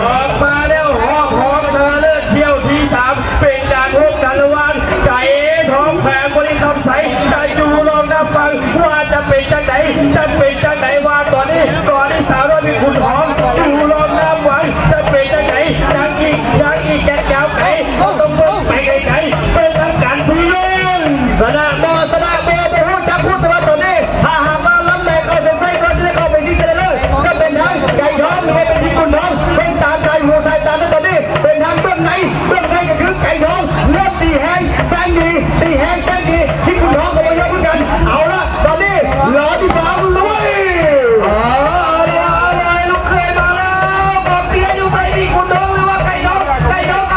ออกมาแล้วหอบของชนะเลิศเที่ยวที่3เป็นการพบกันระหว่างไก่ท้องแฝงบริคำใสจะอยู่ลองนับฟังว่าจะเป็นจังไหนว่าตอนนี้สาวน้อยมีขุนหอมอยู่ลองนับฟังจะเป็นจังไหนยังอีกยาวไกลต้องเบิ่งไปไกลเป็นทางการพื้นสนามบ่ไม่รู้จะพูดแต่ว่าตอนนี้ถ้าหากว่าล้ำแหลกเข้าเส้นชัยก็จะได้เข้าไปที่ชนะเลิศจะเป็นทางไก่ท้องหรือว่าเป็นที่ขุนหอมเป็นตามใจหัวใจตามตอนนี้เป็นทางเบื้องในก็คือไก่ท้องเริ่มตีแห้งแซงดีที่ขุนหอมกับพยาเหมือนกันเอาละตอนนี้หล่อที่3ลุยลูกเคยมาแล้วบอกเตี้ยอยู่ไปมีคุณน้องหรือว่าไก่น้องกั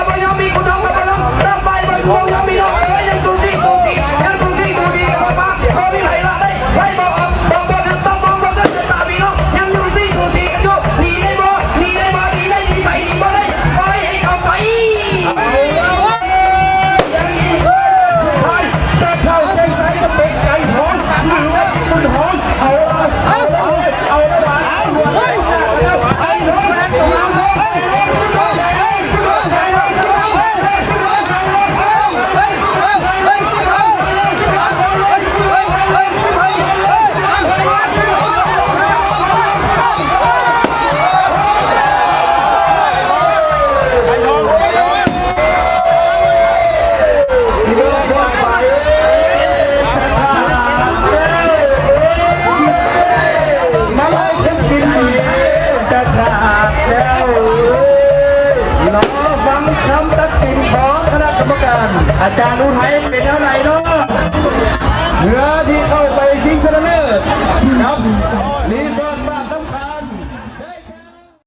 บพยมีคุณน้องกับพยตั้งไปบนพวงยังมีน้องเอ้ยยังดูดีกับพ่อเขามีไหลละได้ไล่บอกถึงต้องมองบนนั้นจะตามีน้องยังดูดีกันอยู่หนีได้บ่หนีไปบ่ได้ไปให้เขาไปสุดท้ายจะเข้าเส้นชัยจะเป็นไก่ท้องหรือว่าขุนหอมเอาละอาจารย์อุทัยเป็นเท่าไหร่เนาะเรือที่เข้าไปชิงชนะเลิศครับ